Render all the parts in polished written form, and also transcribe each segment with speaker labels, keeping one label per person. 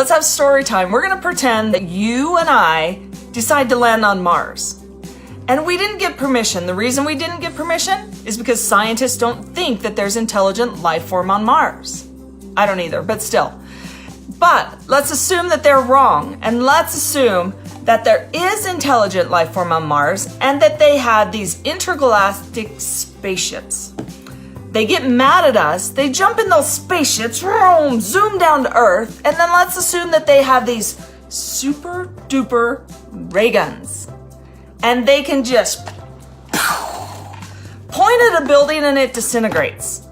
Speaker 1: Let's have story time. We're going to pretend that you and I decide to land on Mars. And we didn't get permission. The reason we didn't get permission is because scientists don't think that there's intelligent life form on Mars. I don't either, but still. But let's assume that they're wrong, and let's assume that there is intelligent life form on Mars and that they had these intergalactic spaceships. They get mad at us, they jump in those spaceships, zoom down to Earth, and then let's assume that they have these super duper ray guns. And they can just point at a building and it disintegrates.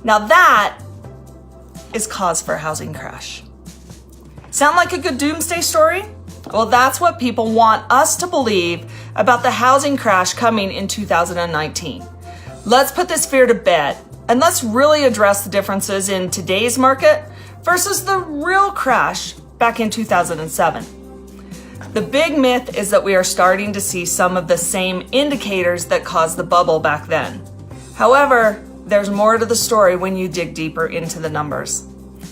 Speaker 1: Now that is cause for a housing crash. Sound like a good doomsday story? Well, that's what people want us to believe about the housing crash coming in 2019. Let's put this fear to bed, and let's really address the differences in today's market versus the real crash back in 2007. The big myth is that we are starting to see some of the same indicators that caused the bubble back then. However, there's more to the story when you dig deeper into the numbers.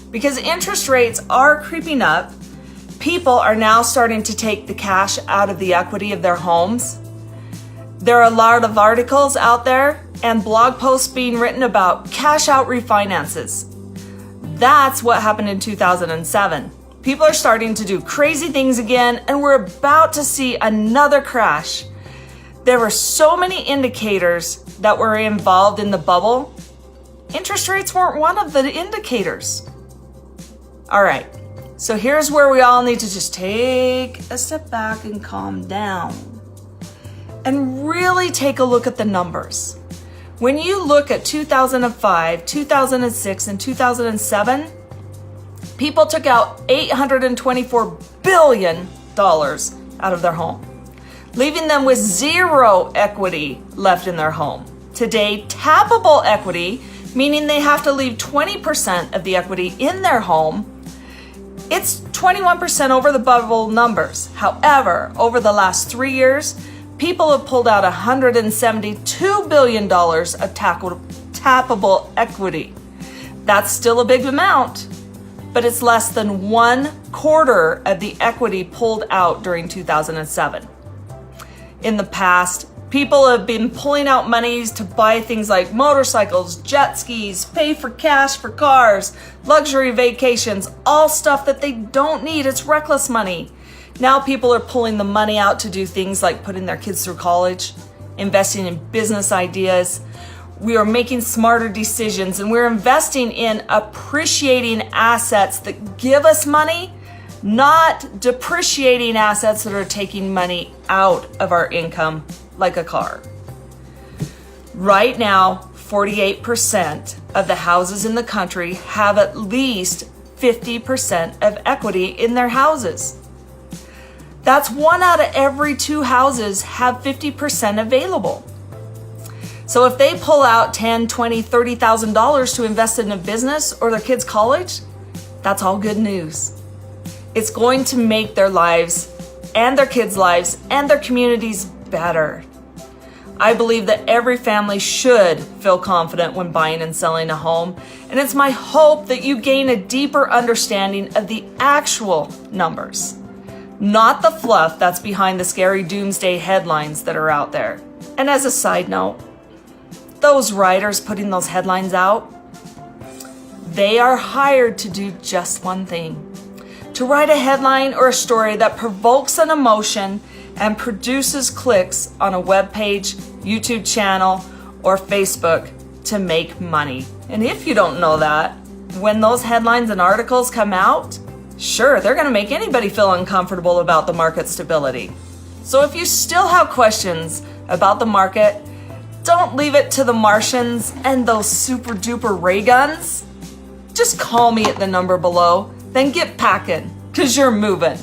Speaker 1: Because interest rates are creeping up, people are now starting to take the cash out of the equity of their homes. There are a lot of articles out there and blog posts being written about cash out refinances. That's what happened in 2007. People are starting to do crazy things again, and we're about to see another crash. There were so many indicators that were involved in the bubble. Interest rates weren't one of the indicators. All right, so here's where we all need to just take a step back and calm down and really take a look at the numbers. When you look at 2005, 2006, and 2007, people took out $824 billion out of their home, leaving them with zero equity left in their home. Today, tappable equity, meaning they have to leave 20% of the equity in their home, it's 21% over the bubble numbers. However, over the last 3 years, people have pulled out $172 billion of tappable equity. That's still a big amount, but it's less than 1/4 of the equity pulled out during 2007. In the past, people have been pulling out monies to buy things like motorcycles, jet skis, pay for cash for cars, luxury vacations, all stuff that they don't need. It's reckless money. Now people are pulling the money out to do things like putting their kids through college, investing in business ideas. We are making smarter decisions, and we're investing in appreciating assets that give us money, not depreciating assets that are taking money out of our income, like a car. Right now, 48% of the houses in the country have at least 50% of equity in their houses. That's 1 out of every 2 houses have 50% available. So if they pull out $10,000, $20,000, $30,000 to invest in a business or their kids' college, that's all good news. It's going to make their lives and their kids' lives and their communities better. I believe that every family should feel confident when buying and selling a home, and it's my hope that you gain a deeper understanding of the actual numbers, not the fluff that's behind the scary doomsday headlines that are out there. And as a side note, those writers putting those headlines out, they are hired to do just one thing: to write a headline or a story that provokes an emotion and produces clicks on a web page, YouTube channel, or Facebook to make money. And if you don't know that, when those headlines and articles come out, sure, they're going to make anybody feel uncomfortable about the market stability. So if you still have questions about the market, don't leave it to the Martians and those super duper ray guns. Just call me at the number below, then get packing, 'cause you're moving.